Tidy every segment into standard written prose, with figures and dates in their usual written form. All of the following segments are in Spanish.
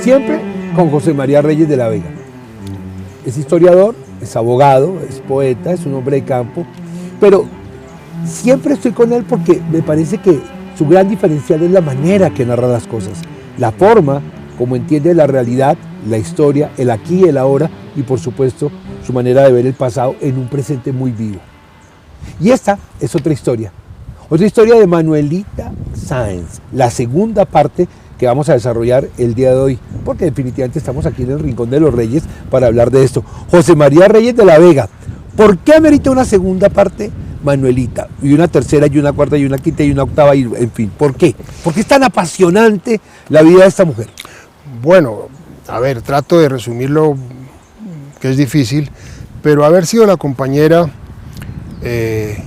Siempre con José María Reyes de la Vega. Es historiador, es abogado, es poeta, es un hombre de campo, pero siempre estoy con él porque me parece que su gran diferencial es la manera que narra las cosas, la forma como entiende la realidad, la historia, el aquí y el ahora, y por supuesto su manera de ver el pasado en un presente muy vivo. Y esta es otra historia de Manuelita Sáenz, la segunda parte que vamos a desarrollar el día de hoy, porque definitivamente estamos aquí en el Rincón de los Reyes para hablar de esto. José María Reyes de la Vega, ¿por qué amerita una segunda parte Manuelita? Y una tercera, y una cuarta, y una quinta, y una octava, y en fin, ¿por qué? ¿Por qué es tan apasionante la vida de esta mujer? Bueno, a ver, trato de resumirlo, que es difícil, pero haber sido la compañera de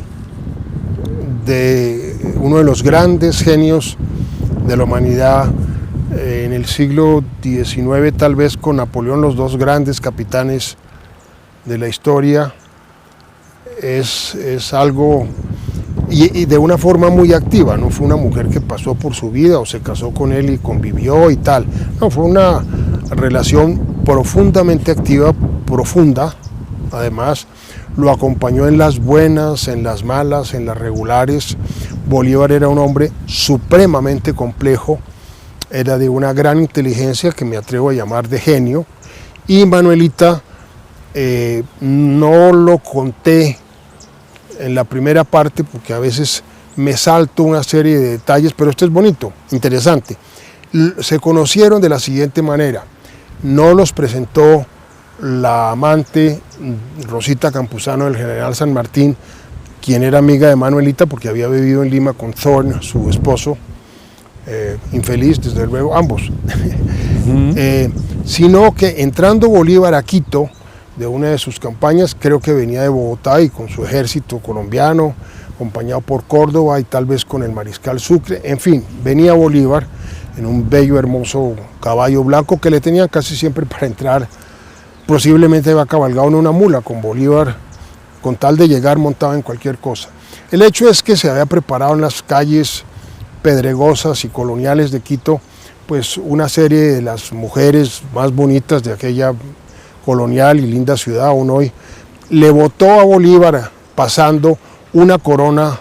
uno de los grandes genios de la humanidad en el siglo XIX, tal vez con Napoleón, los dos grandes capitanes de la historia, es algo, y de una forma muy activa. No fue una mujer que pasó por su vida o se casó con él y convivió y tal, no, fue una relación profundamente activa, profunda. Además, lo acompañó en las buenas, en las malas, en las regulares. Bolívar era un hombre supremamente complejo, era de una gran inteligencia que me atrevo a llamar de genio, y Manuelita no lo conté en la primera parte porque a veces me salto una serie de detalles, pero esto es bonito, interesante. Se conocieron de la siguiente manera: no los presentó la amante Rosita Campuzano del general San Martín, quien era amiga de Manuelita porque había vivido en Lima con Thorne, su esposo, infeliz desde luego, ambos, sino que entrando Bolívar a Quito de una de sus campañas, creo que venía de Bogotá y con su ejército colombiano, acompañado por Córdoba y tal vez con el mariscal Sucre, en fin, venía Bolívar en un bello, hermoso caballo blanco que le tenían casi siempre para entrar. Posiblemente había cabalgado en una mula con Bolívar, con tal de llegar montado en cualquier cosa. El hecho es que se había preparado en las calles pedregosas y coloniales de Quito, pues una serie de las mujeres más bonitas de aquella colonial y linda ciudad aún hoy. Le botó a Bolívar pasando una corona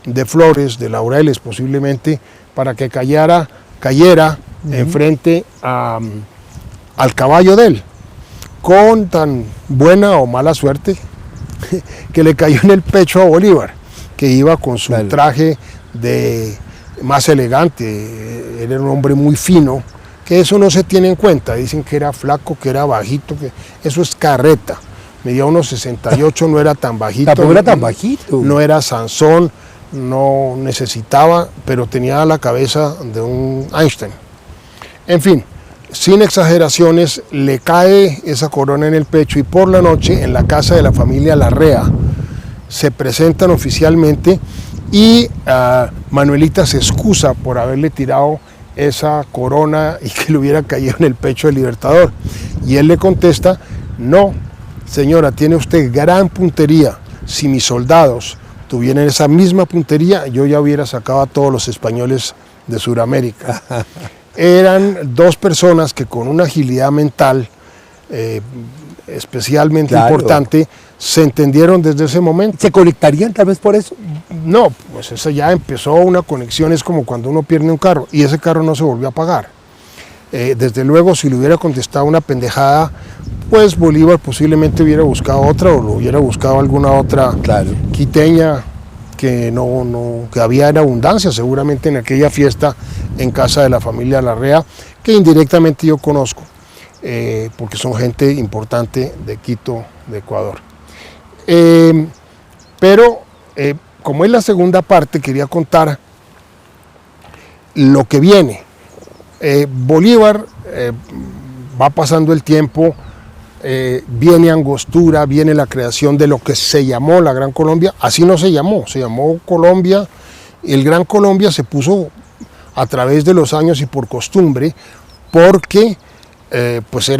de flores, de laureles posiblemente, para que cayera enfrente al caballo de él, con tan buena o mala suerte que le cayó en el pecho a Bolívar, que iba con su traje más elegante. Era un hombre muy fino, que eso no se tiene en cuenta. Dicen que era flaco, que era bajito, que eso es carreta. Medía unos 68, no era tan bajito. Tampoco era tan bajito. No era Sansón, no necesitaba, pero tenía la cabeza de un Einstein. En fin, sin exageraciones, le cae esa corona en el pecho y por la noche en la casa de la familia Larrea se presentan oficialmente y Manuelita se excusa por haberle tirado esa corona y que le hubiera caído en el pecho del Libertador. Y él le contesta: no, señora, tiene usted gran puntería. Si mis soldados tuvieran esa misma puntería, yo ya hubiera sacado a todos los españoles de Sudamérica. Eran dos personas que con una agilidad mental especialmente importante se entendieron desde ese momento. ¿Se conectarían tal vez por eso? No, pues eso ya empezó una conexión, es como cuando uno pierde un carro y ese carro no se volvió a pagar. Desde luego, si le hubiera contestado una pendejada, pues Bolívar posiblemente hubiera buscado otra o lo hubiera buscado alguna otra quiteña que que había en abundancia seguramente en aquella fiesta en casa de la familia Larrea, que indirectamente yo conozco, porque son gente importante de Quito, de Ecuador. Pero como es la segunda parte, quería contar lo que viene. Bolívar va pasando el tiempo, viene Angostura, viene la creación de lo que se llamó la Gran Colombia. Así no se llamó Colombia. El Gran Colombia se puso a través de los años y por costumbre, porque pues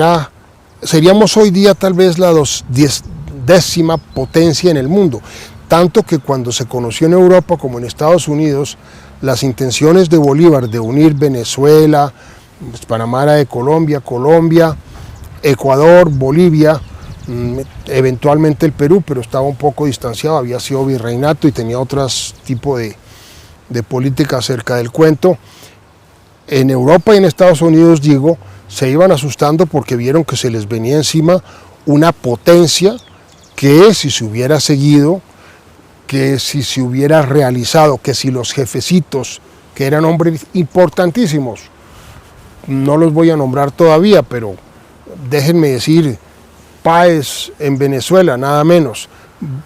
seríamos hoy día tal vez la 10ª potencia en el mundo, tanto que cuando se conoció en Europa como en Estados Unidos las intenciones de Bolívar de unir Venezuela, Panamá era de Colombia, Ecuador, Bolivia, eventualmente el Perú, pero estaba un poco distanciado, había sido virreinato y tenía otros tipos de política acerca del cuento. En Europa y en Estados Unidos, digo, se iban asustando porque vieron que se les venía encima una potencia que si se hubiera seguido, que si se hubiera realizado, que si los jefecitos, que eran hombres importantísimos, no los voy a nombrar todavía, pero déjenme decir, Páez en Venezuela, nada menos,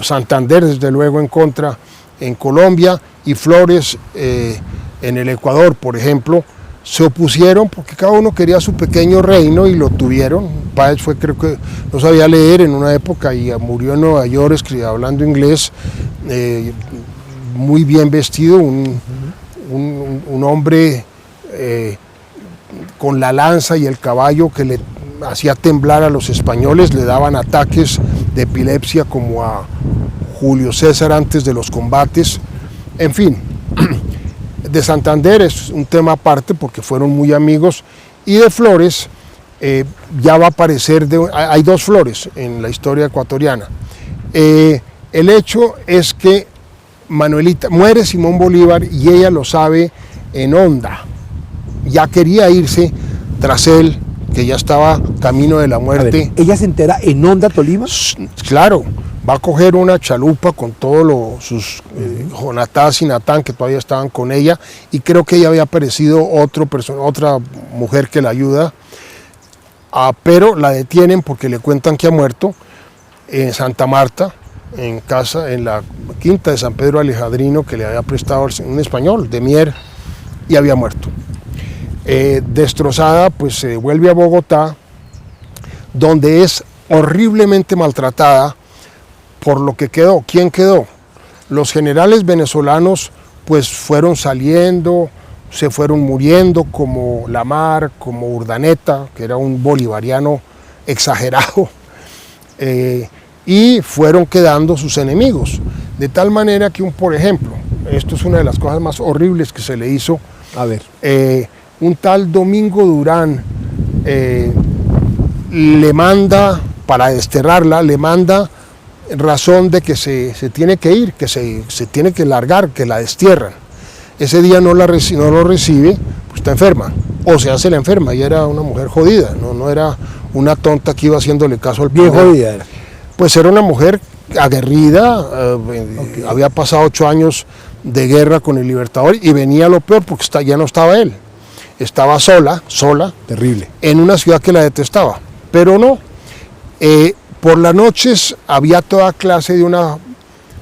Santander desde luego en contra en Colombia y Flores en el Ecuador, por ejemplo, se opusieron porque cada uno quería su pequeño reino y lo tuvieron. Páez fue, creo que no sabía leer en una época y murió en Nueva York hablando inglés, muy bien vestido, un hombre con la lanza y el caballo que le hacía temblar a los españoles, le daban ataques de epilepsia como a Julio César antes de los combates. En fin, de Santander es un tema aparte porque fueron muy amigos, y de Flores ya va a aparecer, hay dos Flores en la historia ecuatoriana. El hecho es que Manuelita, muere Simón Bolívar y ella lo sabe en Honda, ya quería irse tras él, que ya estaba camino de la muerte. Ver, ¿ella se entera en Honda, Tolima? Claro, va a coger una chalupa con todos sus Jonatás y Natán, que todavía estaban con ella, y creo que ella había aparecido otra mujer que la ayuda, pero la detienen porque le cuentan que ha muerto en Santa Marta, en casa, en la quinta de San Pedro Alejandrino, que le había prestado un español de Mier, y había muerto. Destrozada, pues se vuelve a Bogotá, donde es horriblemente maltratada por lo que quedó. ¿Quién quedó? Los generales venezolanos pues fueron saliendo, se fueron muriendo, como Lamar, como Urdaneta, que era un bolivariano exagerado, y fueron quedando sus enemigos, de tal manera que, por ejemplo, esto es una de las cosas más horribles que se le hizo, a ver, un tal Domingo Durán le manda, para desterrarla, le manda razón de que se tiene que ir, que se tiene que largar, que la destierran. Ese día no lo recibe, pues está enferma, o se hace la enferma, y era una mujer jodida, no era una tonta que iba haciéndole caso al bien poder. jodida era. Pues era una mujer aguerrida, había pasado 8 años de guerra con el Libertador, y venía lo peor porque ya no estaba él, estaba sola, terrible, en una ciudad que la detestaba, pero no. Por las noches había toda clase de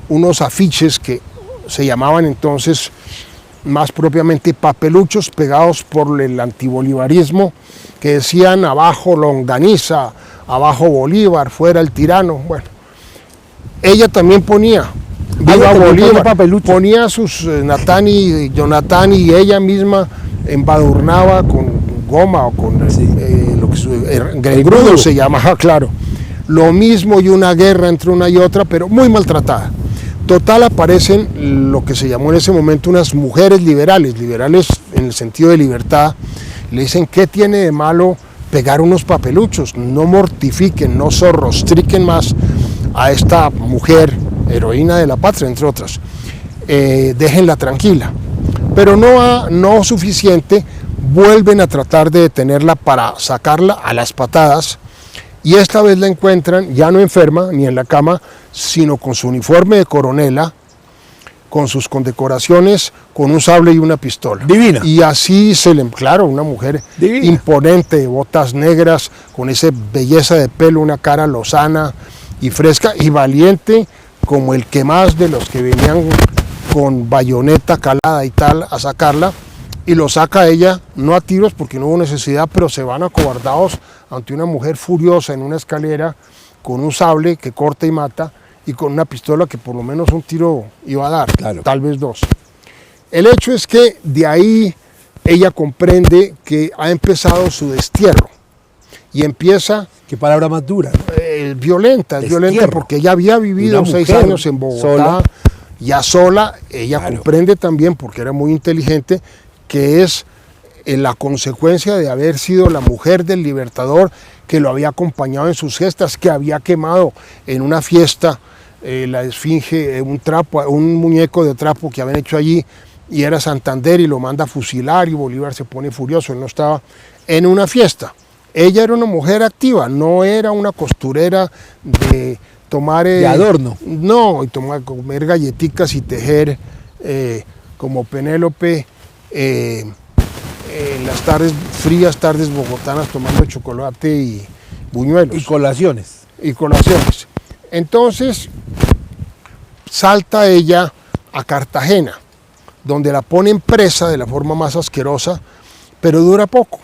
unos afiches que se llamaban entonces más propiamente papeluchos, pegados por el antibolivarismo, que decían abajo Longaniza, abajo Bolívar, fuera el tirano. Bueno, ella también ponía viva Bolívar, ponía sus Natán y Jonatán, y ella misma embadurnaba con goma o con lo que engrudo se llama, claro. Lo mismo, y una guerra entre una y otra, pero muy maltratada. Total, aparecen lo que se llamó en ese momento unas mujeres liberales en el sentido de libertad. Le dicen, ¿qué tiene de malo pegar unos papeluchos? No mortifiquen, no zorrostriquen más a esta mujer, heroína de la patria, entre otras. Déjenla tranquila. Pero no suficiente, vuelven a tratar de detenerla para sacarla a las patadas, y esta vez la encuentran ya no enferma ni en la cama, sino con su uniforme de coronela, con sus condecoraciones, con un sable y una pistola. Divina. Y así claro, una mujer divina, imponente, de botas negras, con esa belleza de pelo, una cara lozana y fresca y valiente, como el que más de los que venían con bayoneta calada y tal a sacarla, y lo saca ella, no a tiros porque no hubo necesidad, pero se van acobardados ante una mujer furiosa en una escalera, con un sable que corta y mata, y con una pistola que por lo menos un tiro iba a dar, claro, tal vez 2. El hecho es que de ahí ella comprende que ha empezado su destierro, y empieza... ¿Qué palabra más dura? Violenta porque ella había vivido 6 años en Bogotá, sola, Ya sola, ella comprende también, porque era muy inteligente, que es la consecuencia de haber sido la mujer del Libertador que lo había acompañado en sus gestas, que había quemado en una fiesta la esfinge, un muñeco de trapo que habían hecho allí, y era Santander, y lo manda a fusilar, y Bolívar se pone furioso. Él no estaba en una fiesta. Ella era una mujer activa, no era una costurera de tomar... de adorno. No, y comer galletitas y tejer como Penélope en las frías tardes bogotanas, tomando chocolate y buñuelos. Y colaciones. Y colaciones. Entonces salta ella a Cartagena, donde la ponen presa de la forma más asquerosa, pero dura poco.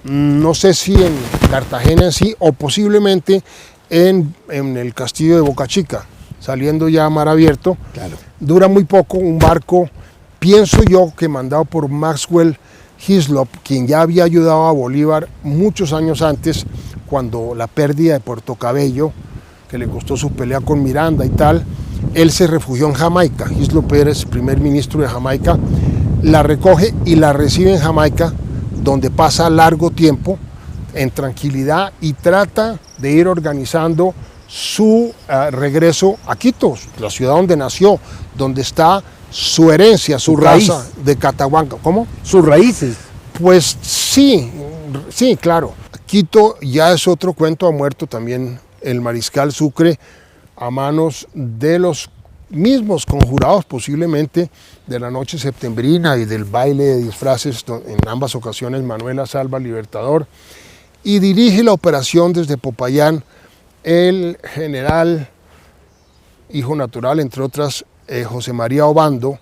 No sé si en Cartagena en sí, o posiblemente en el castillo de Boca Chica, saliendo ya a mar abierto. Claro. Dura muy poco, un barco, pienso yo, que mandado por Maxwell Hislop, quien ya había ayudado a Bolívar muchos años antes, cuando la pérdida de Puerto Cabello, que le costó su pelea con Miranda y tal, él se refugió en Jamaica. Hislop Pérez, primer ministro de Jamaica, la recoge y la recibe en Jamaica, donde pasa largo tiempo en tranquilidad y trata de ir organizando su regreso a Quito, la ciudad donde nació, donde está su herencia, su raza de Catahuanca. ¿Cómo? Sus raíces. Pues sí, claro. Quito ya es otro cuento, ha muerto también el mariscal Sucre a manos de los mismos conjurados, posiblemente de la noche septembrina y del baile de disfraces. En ambas ocasiones Manuela salva al Libertador y dirige la operación desde Popayán el general, hijo natural, entre otras, José María Obando,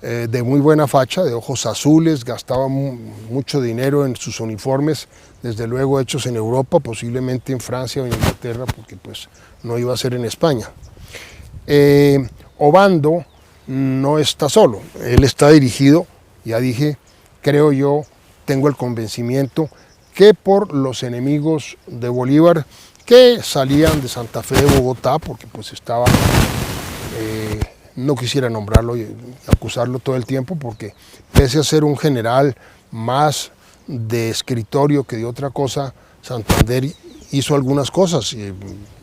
de muy buena facha, de ojos azules, gastaba mucho dinero en sus uniformes, desde luego hechos en Europa, posiblemente en Francia o en Inglaterra, porque pues no iba a ser en España. Obando no está solo, él está dirigido, ya dije, creo yo, tengo el convencimiento, que por los enemigos de Bolívar, que salían de Santa Fe de Bogotá, porque pues estaba... no quisiera nombrarlo y acusarlo todo el tiempo, porque pese a ser un general más de escritorio que de otra cosa, Santander hizo algunas cosas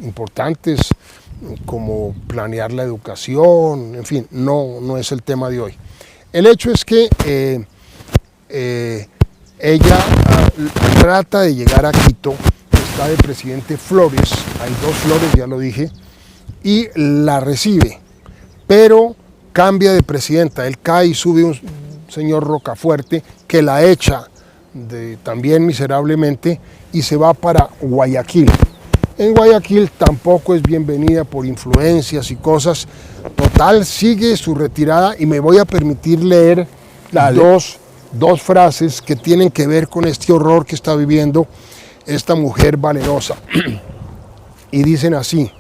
importantes, como planear la educación, en fin, no es el tema de hoy. El hecho es que ella trata de llegar a Quito, está de presidente Flores, hay dos Flores, ya lo dije, y la recibe, pero cambia de presidenta. Él cae y sube un señor Rocafuerte que la echa también miserablemente y se va para Guayaquil. En Guayaquil tampoco es bienvenida por influencias y cosas. Total, sigue su retirada y me voy a permitir leer dos frases que tienen que ver con este horror que está viviendo esta mujer valerosa. Y dicen así.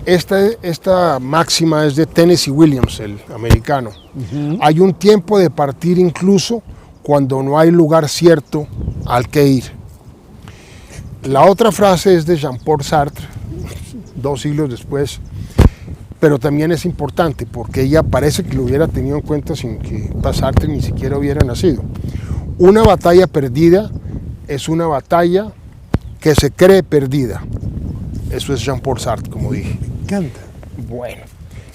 Esta máxima es de Tennessee Williams, el americano. Hay un tiempo de partir incluso cuando no hay lugar cierto al que ir. La otra frase es de Jean-Paul Sartre, 2 siglos después, pero también es importante porque ella parece que lo hubiera tenido en cuenta sin que Sartre ni siquiera hubiera nacido. Una batalla perdida es una batalla que se cree perdida. Eso es Jean-Paul Sartre, como dije. Me encanta. Bueno,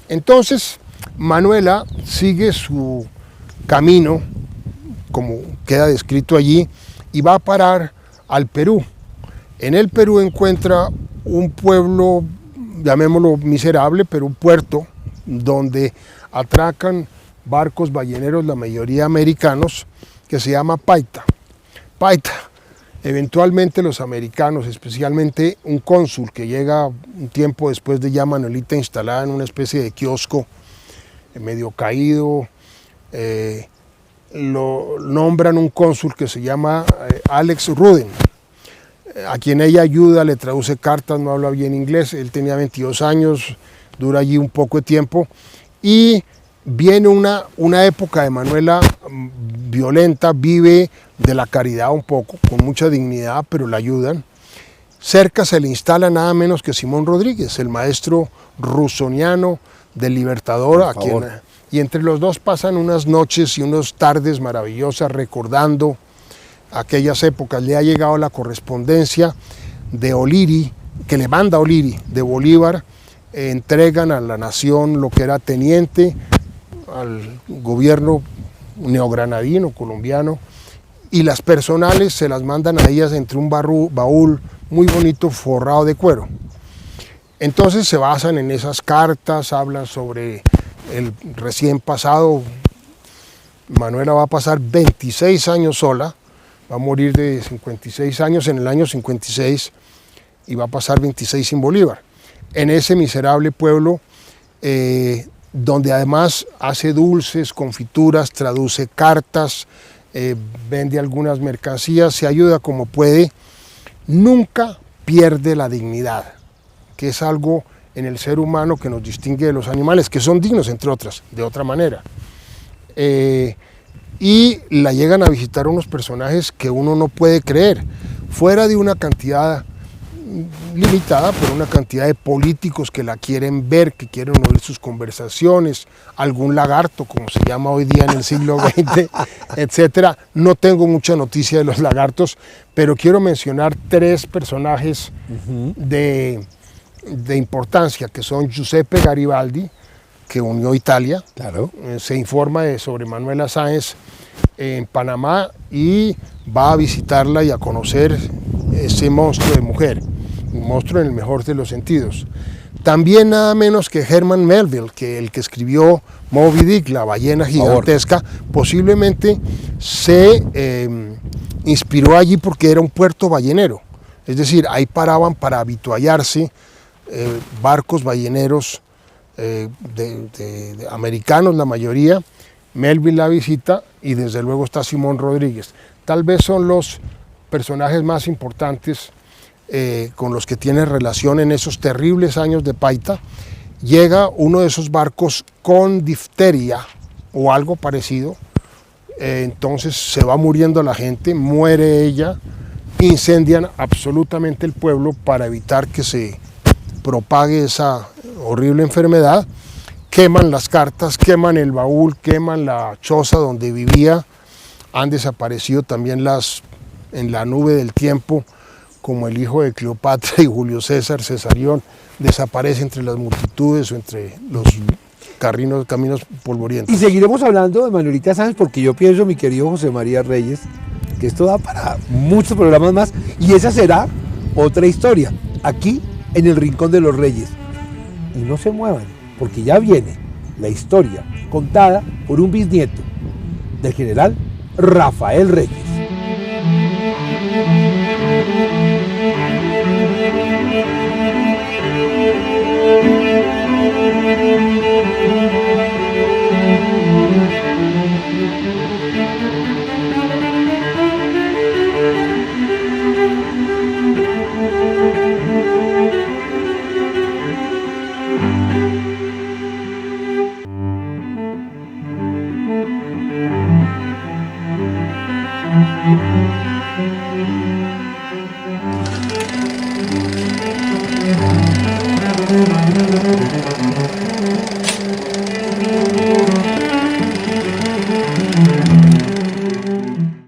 entonces Manuela sigue su camino, como queda descrito allí, y va a parar al Perú. En el Perú encuentra un pueblo, llamémoslo miserable, pero un puerto donde atracan barcos balleneros, la mayoría americanos, que se llama Paita. Paita. Eventualmente los americanos, especialmente un cónsul que llega un tiempo después de ya Manuelita instalada en una especie de kiosco medio caído, lo nombran un cónsul que se llama Alex Ruden, a quien ella ayuda, le traduce cartas, no habla bien inglés. Él tenía 22 años, dura allí un poco de tiempo y viene una época de Manuela violenta, vive de la caridad un poco, con mucha dignidad, pero la ayudan. Cerca se le instala nada menos que Simón Rodríguez, el maestro rusoniano del Libertador, y entre los dos pasan unas noches y unas tardes maravillosas recordando aquellas épocas. Le ha llegado la correspondencia de O'Leary, que le manda O'Leary de Bolívar, entregan a la nación lo que era teniente, al gobierno neogranadino, colombiano, y las personales se las mandan a ellas entre un baúl muy bonito forrado de cuero. Entonces se basan en esas cartas, hablan sobre el recién pasado. Manuela va a pasar 26 años sola, va a morir de 56 años en el año 56 y va a pasar 26 sin Bolívar. En ese miserable pueblo, donde además hace dulces, confituras, traduce cartas, vende algunas mercancías, se ayuda como puede, nunca pierde la dignidad, que es algo en el ser humano que nos distingue de los animales, que son dignos, entre otras, de otra manera. Y la llegan a visitar unos personajes que uno no puede creer, fuera de una cantidad limitada, por una cantidad de políticos que la quieren ver, que quieren oír sus conversaciones, algún lagarto, como se llama hoy día en el siglo XX, etcétera. No tengo mucha noticia de los lagartos, pero quiero mencionar 3 personajes de importancia, que son Giuseppe Garibaldi, que unió Italia. Claro. Se informa sobre Manuela Sáenz en Panamá y va a visitarla y a conocer ese monstruo de mujer, un monstruo en el mejor de los sentidos. También nada menos que Herman Melville, que el que escribió Moby Dick, la ballena gigantesca, posiblemente se inspiró allí porque era un puerto ballenero, es decir, ahí paraban para avituallarse barcos balleneros de americanos, la mayoría. Melville la visita y desde luego está Simón Rodríguez. Tal vez son los personajes más importantes con los que tiene relación en esos terribles años de Paita. Llega uno de esos barcos con difteria o algo parecido, entonces se va muriendo la gente, muere ella, incendian absolutamente el pueblo para evitar que se propague esa horrible enfermedad, queman las cartas, queman el baúl, queman la choza donde vivía, han desaparecido también en la nube del tiempo, como el hijo de Cleopatra y Julio César, Cesarión, desaparece entre las multitudes o entre los caminos polvorientos. Y seguiremos hablando de Manuelita Sáenz porque yo pienso, mi querido José María Reyes, que esto da para muchos programas más y esa será otra historia, aquí en el Rincón de los Reyes. Y no se muevan, porque ya viene la historia contada por un bisnieto del general Rafael Reyes.